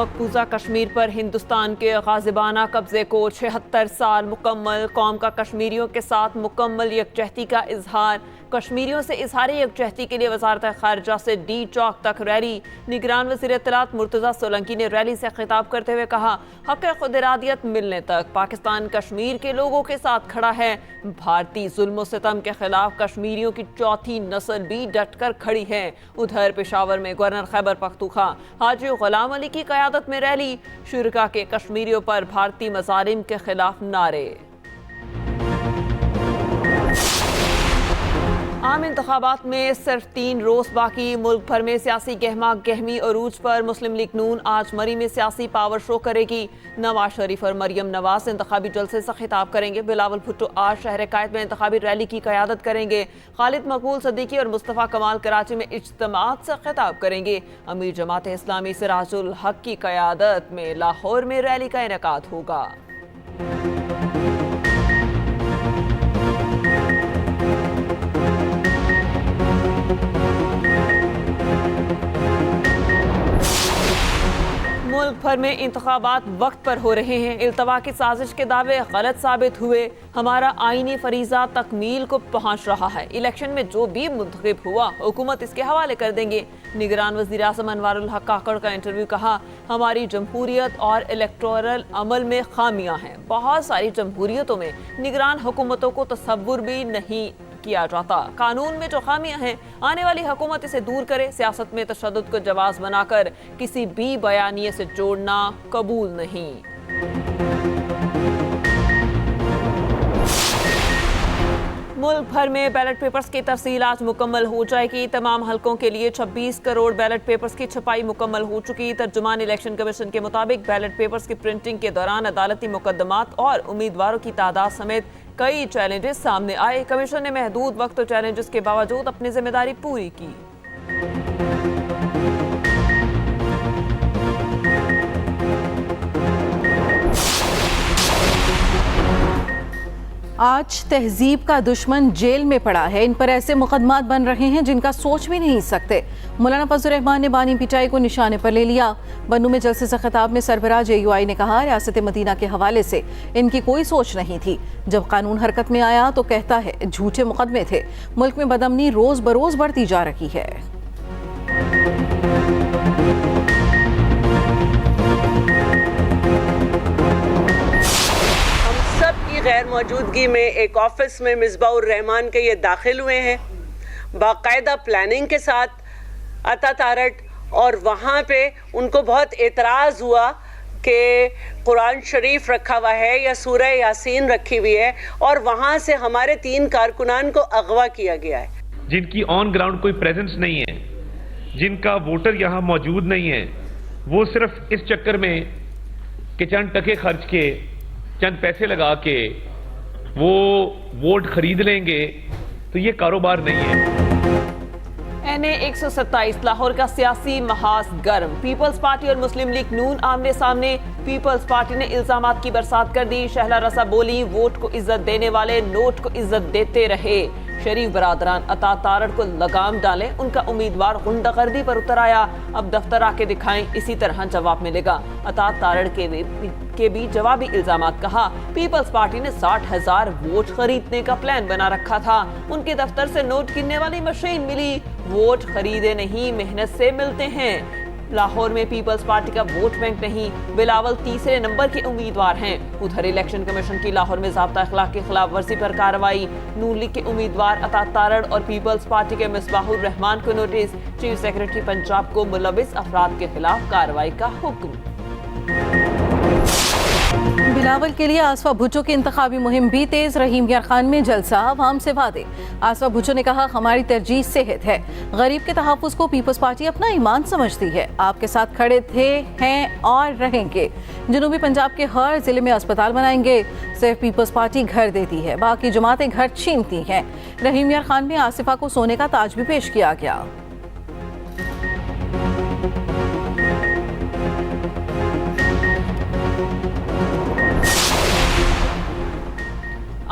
मकबूजा कश्मीर पर हिंदुस्तान के गाजिबाना कब्जे को 76 साल मुकम्मल। कौम का कश्मीरियों के साथ मुकम्मल यकजहती का इजहार। कश्मीरियों से इजहार यकजहती के लिए वजारत खारजा से डी चौक तक रैली। निगरान वज़ीर इत्तलात मुर्तज़ा सोलंकी ने रैली से खिताब करते हुए कहा, हक़ खुद इरादियत मिलने तक पाकिस्तान कश्मीर के लोगों के साथ खड़ा है। भारतीय जुल्म सितम के खिलाफ कश्मीरियों की चौथी नस्ल भी डट कर खड़ी है। उधर पेशावर में गवर्नर खैबर पख्तूनख्वा हाजी गुलाम अली की क़यादत में रैली। शुरका के कश्मीरियों पर भारतीय मज़ालिम के खिलाफ नारे। आम इंतखाबात में सिर्फ 3 रोज बाकी। मुल्क भर में सियासी गहमा गहमी अरूज पर। मुस्लिम लीग नून आज मरी में सियासी पावर शो करेगी। नवाज शरीफ और मरियम नवाज इंतखाबी जलसे से खिताब करेंगे। बिलावल भुट्टो आज शहर कायद में इंतखाबी रैली की क़यादत करेंगे। खालिद मकबूल सदीकी और मुस्तफ़ा कमाल कराची में इज्तिमात से खिताब करेंगे। अमीर जमात इस्लामी सिराजुल हक की क़यादत में लाहौर में रैली का इनेकाद होगा। मुल्क भर में इंतखाबात वक्त पर हो रहे हैं। इल्तवा की साजिश के दावे गलत साबित हुए। हमारा आईनी फरीजा तकमील को पहुंच रहा है। इलेक्शन में जो भी मुंतखब हुआ हुकूमत इसके हवाले कर देंगे। निगरान वज़ीर आज़म अनवारुल हक काकड़ का इंटरव्यू। कहा, हमारी जमहूरियत और इलेक्टोरल अमल में खामियां हैं। बहुत सारी जमहूरियतों में निगरान हुकूमतों को तसव्वुर भी नहीं किया जाता। कानून में जो खामियां हैं, आने वाली हुकूमत इसे दूर करे। सियासत में तशद्दुद को जवाज बनाकर किसी भी बयानिए से जोड़ना कबूल नहीं। मुल्क भर में बैलेट पेपर्स की तफसील आज मुकम्मल हो जाएगी। तमाम हलकों के लिए 26 करोड़ बैलेट पेपर्स की छपाई मुकम्मल हो चुकी। तर्जुमान इलेक्शन कमीशन के मुताबिक बैलेट पेपर्स की प्रिंटिंग के दौरान अदालती मुकदमात और उम्मीदवारों की तादाद समेत कई चैलेंजेस सामने आए। कमीशन ने महदूद वक्त और चैलेंजेस के बावजूद अपनी जिम्मेदारी पूरी की। आज तहजीब का दुश्मन जेल में पड़ा है। इन पर ऐसे मुकदमात बन रहे हैं जिनका सोच भी नहीं सकते। मौलाना फजल रहमान ने बानी पिटाई को निशाने पर ले लिया। बन्नू में जलसे से खिताब में सरबराह JUI ने कहा, रियासत मदीना के हवाले से इनकी कोई सोच नहीं थी। जब कानून हरकत में आया तो कहता है झूठे मुकदमे थे। मुल्क में बदअमनी रोज बरोज बढ़ती जा रही है। गैर मौजूदगी में एक ऑफिस में मिसबाहुर रहमान के ये दाखिल हुए हैं बाकायदा प्लानिंग के साथ अता तारट, और वहाँ पे उनको बहुत एतराज़ हुआ कि कुरान शरीफ रखा हुआ है या सूरह यासीन रखी हुई है, और वहाँ से हमारे 3 कारकुनान को अगवा किया गया है। जिनकी ऑन ग्राउंड कोई प्रेजेंस नहीं है, जिनका वोटर यहाँ मौजूद नहीं है, वो सिर्फ इस चक्कर में कि चंद टके खर्च के, चंद पैसे लगा के वो वोट खरीद लेंगे, तो ये कारोबार नहीं है। NA 127 लाहौर का सियासी महाज गर्म। पीपल्स पार्टी और मुस्लिम लीग नून आमने सामने। पीपल्स पार्टी ने इल्जामात की बरसात कर दी। शहला रसा बोली, वोट को इज्जत देने वाले नोट को इज्जत देते रहे। शरीफ बरादरान अता तारड़ को लगाम डालें, उनका उम्मीदवार गुंडागर्दी पर उतर आया। अब दफ्तर आके दिखाएं, इसी तरह जवाब मिलेगा। अता तारड़ के भी जवाबी इल्जामात। कहा, पीपल्स पार्टी ने 60,000 वोट खरीदने का प्लान बना रखा था। उनके दफ्तर से नोट गिनने वाली मशीन मिली। वोट खरीदे नहीं, मेहनत से मिलते हैं। लाहौर में पीपल्स पार्टी का वोट बैंक नहीं। बिलावल तीसरे नंबर के उम्मीदवार हैं। उधर इलेक्शन कमीशन की लाहौर में ज़ाब्ता अखलाक की खिलाफ वर्जी पर कार्रवाई। नून लीग के उम्मीदवार अता तारड़ और पीपल्स पार्टी के मिसबाहुर रहमान को नोटिस। चीफ सेक्रेटरी पंजाब को मुलविस अफराद के खिलाफ कार्रवाई का हुक्म। बिलावल के लिए आसफा भुट्टो की इंतखाबी मुहिम भी तेज। रहीम यार खान में जलसा, अवाम से वादे। आसफा भुट्टो ने कहा, हमारी तरजीह सेहत है। गरीब के तहफ़्फ़ुज़ को पीपल्स पार्टी अपना ईमान समझती है। आपके साथ खड़े थे, हैं और रहेंगे। जनूबी पंजाब के हर जिले में अस्पताल बनाएंगे। सिर्फ पीपल्स पार्टी घर देती है, बाकी जमातें घर छीनती हैं। रहीम यार खान में आसिफा को सोने का ताज भी पेश किया गया।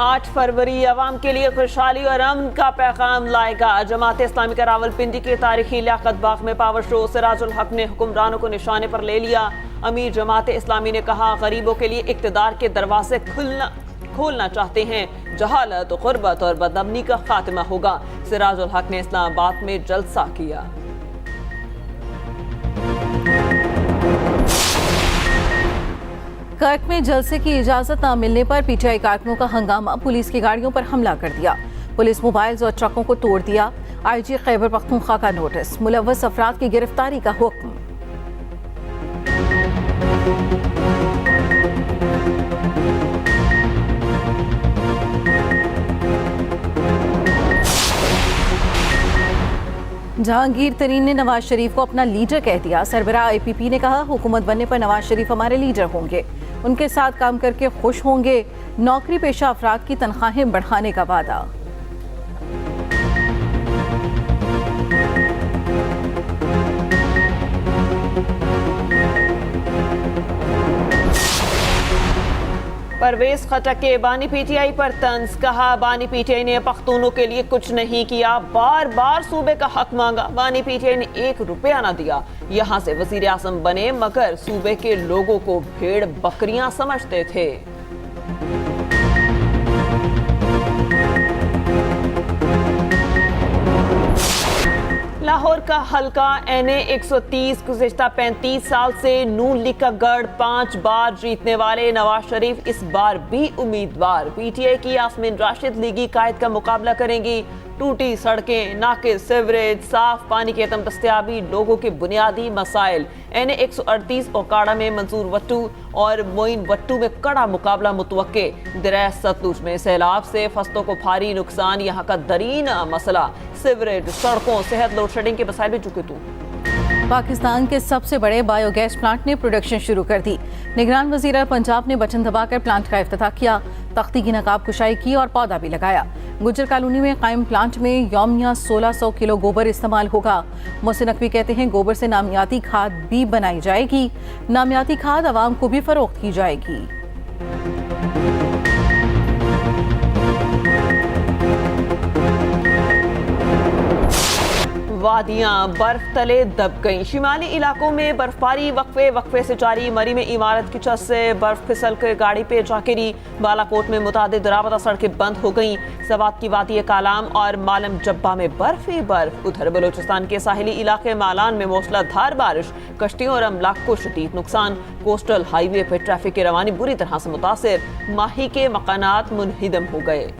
8 फरवरी अवाम के लिए खुशहाली और अमन का पैगाम लाएगा। जमात इस्लामी का रावलपिंडी के तारीखी लियाकत बाग में पावर शो। सिराजुल हक ने हुक्मरानों को निशाने पर ले लिया। अमीर जमात इस्लामी ने कहा, गरीबों के लिए इक्तदार के दरवाजे खोलना चाहते हैं। जहालत, गुर्बत और बदअमनी का खात्मा होगा। सिराजुल हक ने इस्लामाबाद में जलसा किया। कर्क में जलसे की इजाजत न मिलने पर पीटीआई कारकुनों का हंगामा, पुलिस की गाड़ियों पर हमला कर दिया। पुलिस मोबाइल्स और ट्रकों को तोड़ दिया। आईजी खैबर पख्तूनख्वा का नोटिस, मुलव्वस अफराद की गिरफ्तारी का हुक्म। जहांगीर तरीन ने नवाज शरीफ को अपना लीडर कह दिया। सरबराह APP ने कहा, हुकूमत बनने पर नवाज शरीफ हमारे लीडर होंगे, उनके साथ काम करके खुश होंगे। नौकरी पेशा अफराद की तनख्वाहें बढ़ाने का वादा। परवेज खटक के बानी PTI पर तंज, कहा बानी PTI ने पख्तूनों के लिए कुछ नहीं किया, बार बार सूबे का हक मांगा। बानी PTI ने 1 रुपया न दिया। यहाँ से वजीर आज़म बने मगर सूबे के लोगों को भेड़ बकरियां समझते थे। लाहौर का हल्का NA 130 गुज़िश्ता 35 साल से नून लीग का गढ़ 5 बार जीतने वाले नवाज शरीफ इस बार भी उम्मीदवार। PTI की यास्मीन राशिद लीगी कायद का मुकाबला करेंगी। टूटी सड़कें, नाकिस सीवरेज, साफ पानी की अदम दस्तयाबी लोगों के बुनियादी मसाइल। NA 138 ओकाड़ा में मंसूर वट्टू और मोइन वट्टू में कड़ा मुकाबला मुतवक्के। दरिया सतलुज में सैलाब से फसलों को भारी नुकसान, यहाँ का दरीन मसला सीवरेज, सड़कों, सेहत, लोड शेडिंग के मसाइल भी चुके तू। पाकिस्तान के सबसे बड़े बायोगैस प्लांट ने प्रोडक्शन शुरू कर दी। निगरान वज़ीर पंजाब ने बटन दबाकर प्लांट का इफ्तिताह किया। तख्ती की नकाब कुशाई की और पौधा भी लगाया। गुज्जर कॉलोनी में कायम प्लांट में यौमिया 1600 किलो गोबर इस्तेमाल होगा। मोहसिन नकवी कहते हैं, गोबर से नामियाती खाद भी बनाई जाएगी। नामियाती खाद आवाम को भी फरोख्त की जाएगी। वादियां बर्फ तले दब गईं। शिमाली इलाकों में बर्फबारी वक्फे से जारी। मरी में इमारत की छत से बर्फ फिसल कर गाड़ी पे जा गिरी। बालाकोट में मुतादिद राबता सड़कें बंद हो गईं। सवात की वादी कालाम और मालम जब्बा में बर्फ ही बर्फ। उधर बलूचिस्तान के साहिली इलाके मालान में मूसलाधार बारिश, कश्तियों और अमलाक को शदीद नुकसान। कोस्टल हाईवे पर ट्रैफिक की रवानी बुरी तरह से मुतासिर। माही के मकानात मुनहिदम हो गए।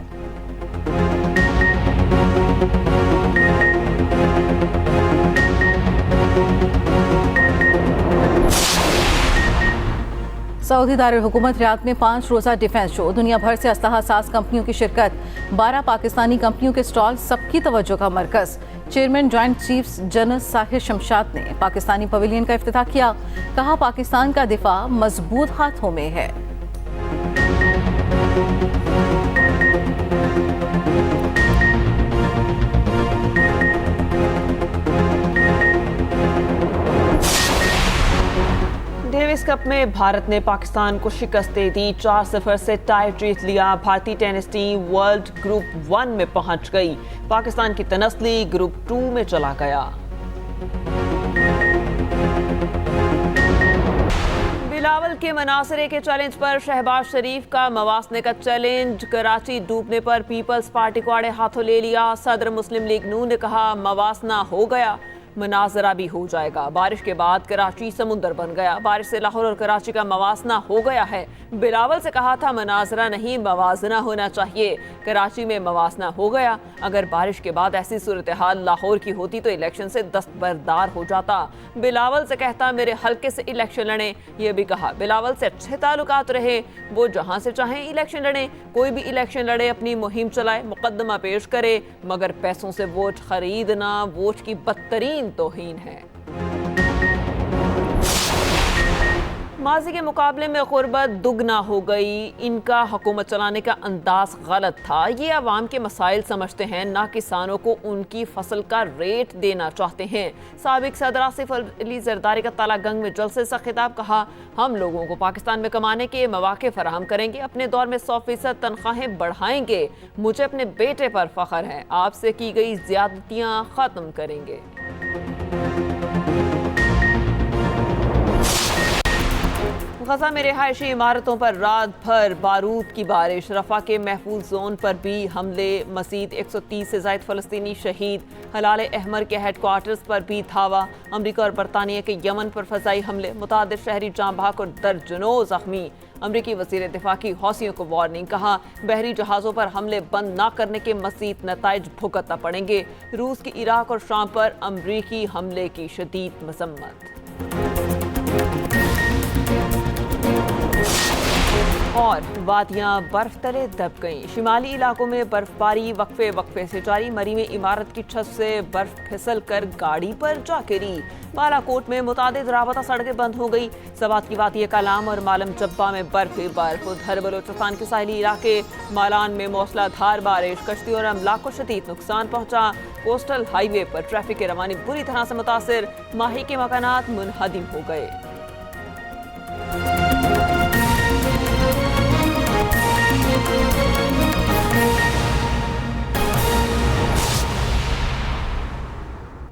सऊदी दारुल हुकूमत रियाद में 5 रोज़ा डिफेंस शो। दुनिया भर से असलहा साज कंपनियों की शिरकत। 12 पाकिस्तानी कंपनियों के स्टॉल सबकी तवज्जो का मरकज। Chairman joint chiefs general Sahir Shamshad ने पाकिस्तानी पवेलियन का इफ्तिताह किया। कहा, पाकिस्तान का दिफा मजबूत हाथों में है। डेविस कप में भारत ने पाकिस्तान को शिकस्त दे दी। 4-0 से टाई जीत लिया। भारतीय टेनिस टीम वर्ल्ड ग्रुप 1 में पहुंच गई। पाकिस्तान की तनस्ली ग्रुप 2 में चला गया। बिलावल के मनासरे के चैलेंज पर शहबाज शरीफ का मवासने का चैलेंज। कराची डूबने पर पीपल्स पार्टी को आड़े हाथों ले लिया। सदर मुस्लिम लीग नून ने कहा, मवासना हो गया, मनाजरा भी हो जाएगा। बारिश के बाद कराची समुंदर बन गया। बारिश से लाहौर और कराची का मवासना हो गया है। बिलावल से कहा था, मनाजरा नहीं मवाजना होना चाहिए। कराची में मवासना हो गया। अगर बारिश के बाद ऐसी सूरत हाल लाहौर की होती तो इलेक्शन से दस्तबरदार हो जाता। बिलावल से कहता, मेरे हल्के से इलेक्शन लड़े। ये भी कहा, बिलावल से अच्छे ताल्लुकात रहे, वो जहां से चाहें इलेक्शन लड़े। कोई भी इलेक्शन लड़े, अपनी मुहिम चलाए, मुकदमा पेश करे, मगर पैसों से वोट खरीदना वोट की बदतरीन तौहीन है। माजी के मुकाबले में गुर्बत दुगना हो गई, इनका हुकूमत चलाने का अंदाज गलत था। ये अवाम के मसाइल समझते हैं, ना किसानों को उनकी फसल का रेट देना चाहते हैं। साबिक सदर आसिफ अली जरदारी का तालागंग में जलसे से खिताब, कहा हम लोगों को पाकिस्तान में कमाने के मौके फराहम करेंगे, अपने दौर में 100% तनख्वाहें बढ़ाएंगे, मुझे अपने बेटे पर फख्र है, आपसे की गई ज्यादतियां खत्म करेंगे। गजा में रिहायशी इमारतों पर रात भर बारूद की बारिश, रफा के महफूज जोन पर भी हमले, मजीद 130 से ज़ायद फ़लस्तीनी शहीद, हलाल अहमर के हेडक्वार्टर्स पर भी धावा, अमरीका और बरतानिया के यमन पर फ़ज़ाई हमले, मुतादिद शहरी जाँ बहक और दर्जनों ज़ख्मी। अमरीकी वज़ीर दिफा की हौसियों को वार्निंग, कहा बहरी जहाज़ों पर हमले बंद न करने के मज़ीद नताइज भुगतना पड़ेंगे। रूस की इराक और शाम पर अमरीकी हमले की शदीद मज़म्मत। और वादियाँ बर्फ तले दब गईं, शिमाली इलाकों में बर्फबारी वक्फे वक्फे से जारी, मरी में इमारत की छत से बर्फ फिसल कर गाड़ी पर जा गिरी। बालाकोट में मुतादिद राबता सड़कें बंद हो गई। सवात की वादी कलाम और मालम जब्बा में बर्फ ही बर्फ। उधर बलोचिस्तान के साहिली इलाके मालान में मौसलाधार बारिश, कश्ती और अमलाक को शदीद नुकसान पहुंचा। कोस्टल हाईवे पर ट्रैफिक की रवानी बुरी तरह से मुतासिर, माही के मकानात मुनहदिम हो गए।